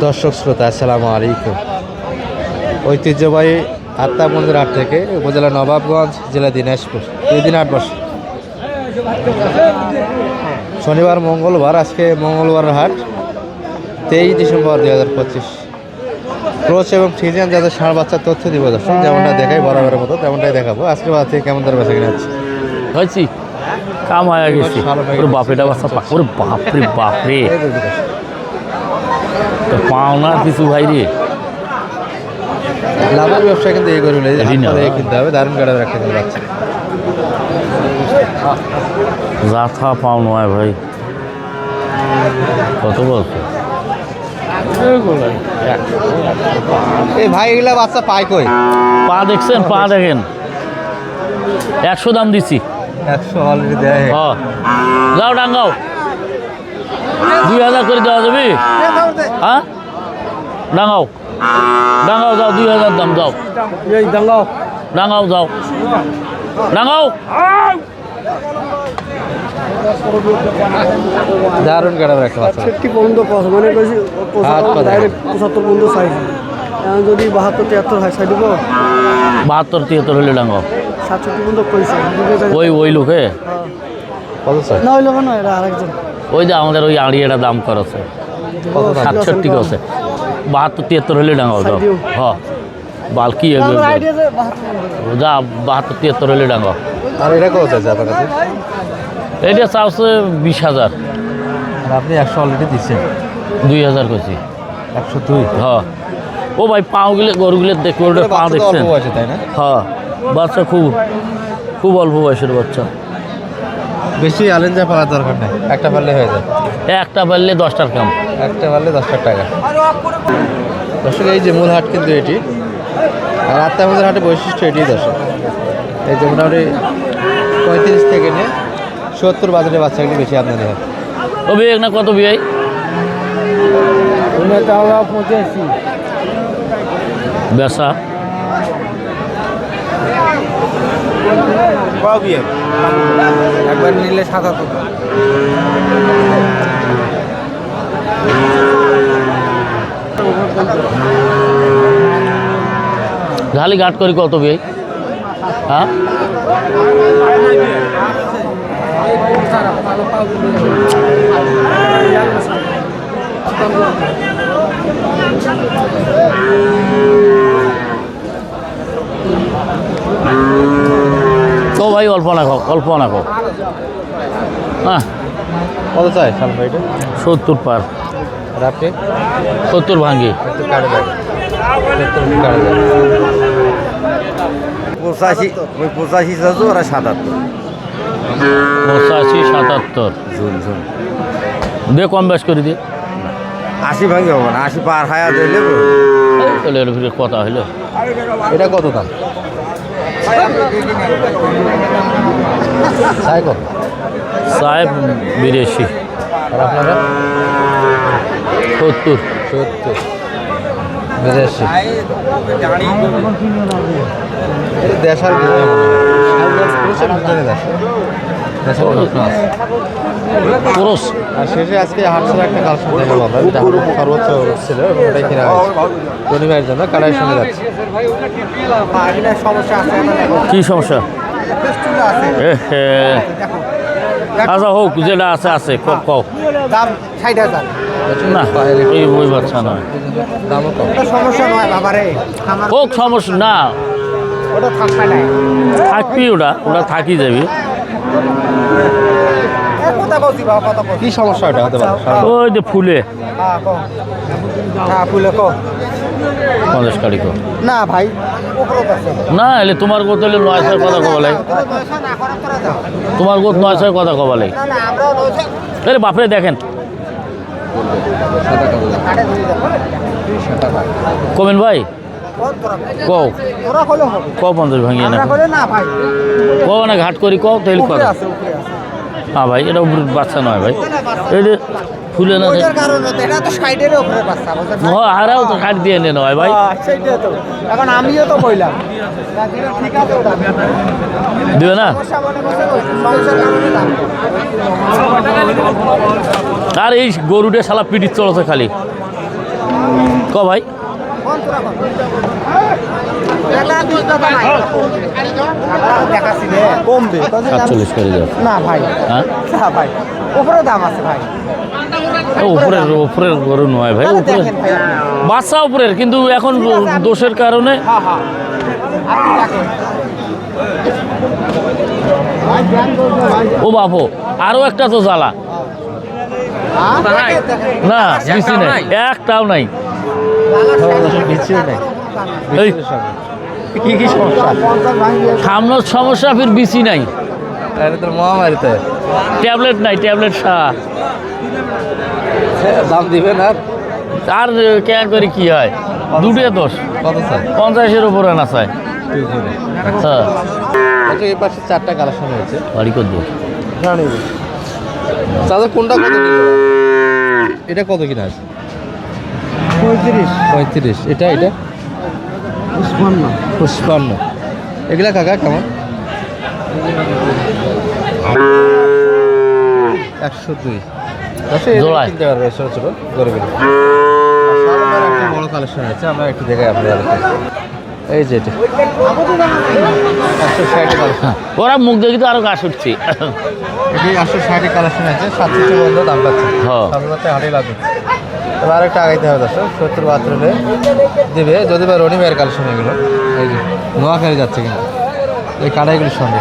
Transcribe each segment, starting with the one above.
দর্শক শ্রোতা আসসালামু আলাইকুম। ঐতিহ্যবাহী আত্মা মন্দির হাট থেকে উপজেলা নবাবগঞ্জ, জেলা দিনাজপুর, 2 দিন 8 বছর। শনিবার মঙ্গলবার, আজকে মঙ্গলবার হাট 23 ডিসেম্বর 2025। ক্রোচ এবং ফ্রিজিয়ান যাদের ষাঁড় বাচ্চার তথ্য দিব দর্শক, যেমনটা দেখাই বরাবরের মতো তেমনটাই দেখাবো। আজকে বাজার থেকে কেমন দর বেচা কিনা হচ্ছে হয়েছি কাম হয়ে গেছি। বাপরেটা বাচ্চা ওরে বাপরে বাপরে পাওনার কিছু ভাই রে, লাভের ব্যবসা কিন্তু এই করে কিনতে হবে। দারুণ গাড়ি রাখতে পারছে যাথা পাও নয় ভাই। কত বলছো এই ভাই এগুলা বাচ্চা পায় কই? পা দেখছেন? পা দেখেন, 100 দাম দিছি। 100 অলরেডি দেয়। হ্যাঁ যাও ডাঙ্গাও, 2000 করে দেওয়া যাবে। হ্যাঁ ডাঙ্গাও ডাঙ্গাও যাও, 2000 দাম যাও। ডাঙ্গাও ডাঙ্গাও যাও, ডাঙ্গাও। দারুণ গাড়ি রাখতে পারছে। 60 পর্যন্ত মানে ডাইরেক্ট 75 পর্যন্ত সাইজ। যদি 72 73 হয় সাইড দিব। 72 73 হলে ডাঙ্গাও। 67 পর্যন্ত কইছে ওই লোকে কত স্যার? না ওই লোক না, এটা আরেকজন। ওই যে আমাদের ওই আড়িয়াটা দাম করেছে 67 আছে। 72 73 হলে ডাঙ্গাও যাও। হ্যাঁ বালকি যা 72 73 হলে ডাঙ্গাও। আর এটা কত আছে আপনার কাছে? এটা চাওছে 20,000। আর আপনি 100 অলরেডি দিচ্ছেন। 2000 কইছি। 102। হ্যাঁ ও ভাই পাওগুলো গরুগুলো দেখো, ওটা পা দেখছেন? তাই না? হ্যাঁ বাচ্চা খুব অল্প বয়সের বাচ্চা। বেশি আলেঞ্জা পালার দরকার নেই, একটা পারলে হয়ে যায়। একটা পারলে 10টার কাম। একটা পারলে 10,000 টাকা। দর্শক এই যে মূল হাট কিন্তু এটি, আর আত্মা মন্দির হাটের বৈশিষ্ট্য এটি দর্শক। এই যে মোটামুটি 35 থেকে নিয়ে 70 বাজারের বাচ্চাগুলি বেশি আমদানি হয়। ও বিয়ে না কত বিয়ে? 85 বেসা একবার নিলে 77। ঝালি ঘাট করি কত বিয়ে? হ্যাঁ তো ভাই অল্প না খাও, অল্প না খাও। হ্যাঁ কত চাই সাল ভাইটা? 70 পার। আর আপনি 70 ভাঙ্গি। একটু কাটে যাবে, 70 কাটে যাবে। 85 ওই 85 চাচ্ছ, ওরা 77। 85 77 দে, কম বেশ করে দিয়ে 80 ভাঙে হবে না, 80 পার হায়া দিলে তাহলে এর ভিতরে কথা হইলো। এটা কত দাম? চাই কত? সাহেব 82। আর আপনারা? 70 70 82। দেশার খরচ। আর শেষে আজকে হাটসের একটা কালেকশন দেখাবো আমরা, যেটা সর্বোচ্চ ছিল এবং ওটাই কিনা হয়েছে শনিবারের জন্য। কারার সঙ্গে যাচ্ছে। কি সমস্যা? আচ্ছা হোক, যেটা আছে আছে কও। দাম 60,000। না ওই বাচ্চা নয়, দামও কম। সমস্যা নয় বাবারে, হোক সমস্যা না, ওটা থাকবে না। থাকবি, ওটা থাকি যাবি। কথা বলছি বাবা, কথা বল। কি সমস্যা এটা হতে পারে? ওই যে ফুলে হ্যাঁ কো, হ্যাঁ ফুলে কো। 50 কাড়ি কো না ভাই উপরত আছে না, এলে তোমার গোত হলে 900 কথা কবালাই। তোমার গোত 900 কথা কবালাই। না আমরা 900 আরে বাপরে দেখেন কমেন ভাই, কও ওরা হলো হবে। কও 50 ভাঙিয়ে না, আমরা করে না ভাই, কও না ঘাট করি, কও তেল উপরে কথা। আছে, উপরে আছে। হ্যাঁ ভাই, এটা বাচ্চা নয় ভাই, এই যে ফুলে না ওইটার কারণে তো এটা তো সাইডের উপরে বাচ্চা বুঝছেন না? হারাও তো কাট দিয়ে নেন হয় ভাই। সেইটাই তো, এখন আমিও তো কইলাম ঠিক আছে ওটা দিবে না। সমস্যা মনে করছে ওই সমস্যার কারণে দাম। আর এই গরুটা শালা পিটির চলছে খালি। ক ভাই কমবে 47 করে যাও না ভাই, হ্যাঁ না ভাই, উপরে দাম আছে ভাই। উপরের গরু নয় ভাই, উপরে দেখেন ভাই আপনি। বাচ্চা উপরের, কিন্তু এখন দোষের কারণে হ্যাঁ হ্যাঁ, আপনি দেখেন। ও বাপু আরো একটা তো জ্বালা না, বেশি নাই, একটাও নাই। বিচিও নাই এই কি কি সমস্যা সামনের সমস্যা, ফির বিসি নাই, আরে তোর মহামারীতে ট্যাবলেট নাই, ট্যাবলেট দাম দিবে না আর কেন করে কি হয়, দুটো দোষ, কত চাই 50-এর উপরে না চাই। হ্যাঁ আচ্ছা এই পাশে 4টা কালেকশন হয়েছে বাড়ি করবো দাদা কোনটা কত কিলো এটা কত কিনা আছে 35 এটা এটা 55 এগুলা কাকা কেমন 102 জোড়ায়। কিনতে পারবে ছোটো ছোটো গরুগুলো একটা বড় কালেকশন আছে, আমরা একটু দেখাই আপনাদের এই যে এটা 160 কালেকশন, ওরা মুখ দেখি তো আরো গাছ উঠছি। এটি 160 কালেকশন আছে, 67 পর্যন্ত দাম পাচ্ছে হ্যাঁ। সাধারণত হাটেই লাগবে। এবার আরেকটা আগাইতে হবে দর্শক 70-72 হলে দেবে, যদি বা রনি ভাইয়ের কালেকশন এগুলো এই যে নোয়াখালী যাচ্ছে কিনা এই কাড়াইগুলির সঙ্গে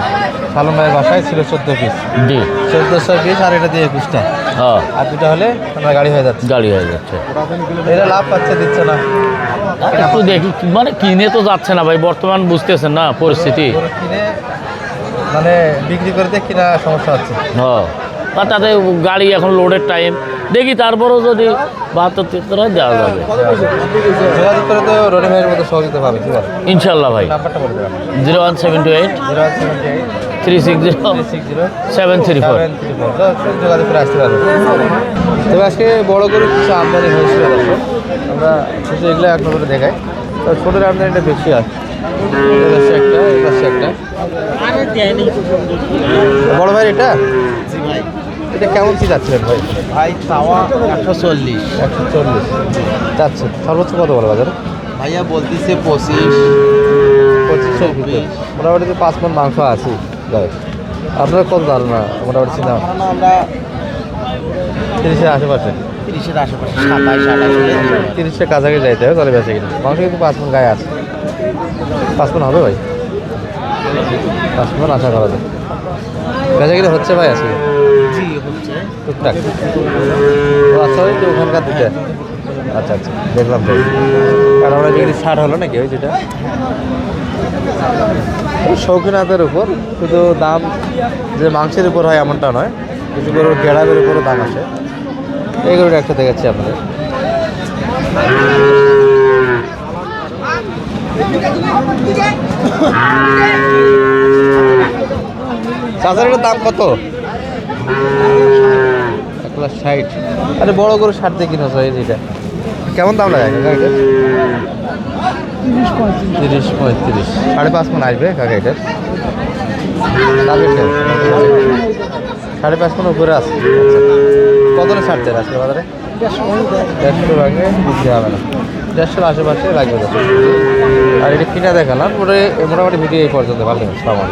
সালম ভাইয়ের বাসায় ছিল 14 পিস, জি 1400 পিস, আর এটা দিয়ে 21টা, হ্যাঁ আর দুটা হলে আমরা গাড়ি হয়ে যাচ্ছে। গাড়ি হয়ে যাচ্ছে। এটা লাভ পাচ্ছে, দিচ্ছে না, একটু দেখি, মানে কিনে তো যাচ্ছে না ভাই, বর্তমান বুঝতেছেন না পরিস্থিতি। গরু কিনে মানে বিক্রি করতে কিনা সমস্যা হচ্ছে। হ্যাঁ আর তাতে গাড়ি এখন লোডের টাইম, দেখি তারপরেও যদি 72-73 হয় দেওয়া যাবে যোগাযোগ করে তো রনি ভাইয়ের মতো সহযোগিতা পাবে, ঠিক আছে? ইনশাল্লাহ ভাই। নাম্বারটা বলে দেবেন 01728 360 734। যোগাযোগ করে আসতে পারবেন। তবে আজকে বড় গরু কিছু আমদানি হয়েছিল দর্শক, আমরা কিছু এগুলো এক নজরে দেখাই, তো ছোটোর আমদানিটা বেশি আছে। এই পাশে একটা, এই পাশে একটা। বড় ভাই এটা এটা কেমন কি যাচ্ছিলেন ভাই? ভাই তাওয়া 140, 140 যাচ্ছে, সর্বোচ্চ কত বড় বাজারে? ভাইয়া বলতেছে 25। 2500 ভিতরে মোটামুটি তো 5 মণ মাংস আছে গায়ে। আপনার কত ধারণা মোটামুটি চিন্তা আমরা 30-এর আশেপাশে, 30-এর আশেপাশে 27-28 30-এর কাছাকাছি যাইতে হবে তাহলে বেঁচে কিনা মাংস কিন্তু 5 মণ গায়ে আছে। 5 মণ হবে ভাই, 5 মণ আশা করা যায়। বেঁচে কিনা হচ্ছে ভাই আজকে জি হচ্ছে। টুকটাক। ও আচ্ছা ওই যে ওখানকার দিতে, আচ্ছা আচ্ছা দেখলাম ভাই, কারণ আমরা যেগুলি 60 হলো নাকি ওই যেটা শৌখিনাতের উপর, শুধু দাম যে মাংসের উপর হয় এমনটা নয়, কিছু গরুর গেড়াদের উপরও দাম আসে। এই গরুটা একটা দেখাচ্ছি আপনাদের, চাচার এটার দাম কত? 1,60,000। আরে বড় গরু 60 দিয়ে কিনা এই যেটা কেমন দাম লাগে কাকা এটা? 30-35, 5.5 মণ আসবে কাকা এটার টার্গেট 5.5 মণ উপরে আছে। কত না ছাড়তে আজকে বাজারে? 150 ভাগে বিক্রি হবে না, 150 আশেপাশে লাগবে। আর এটা কিনা দেখালাম মোটামুটি ভিডিও এই পর্যন্ত ভালো সামান।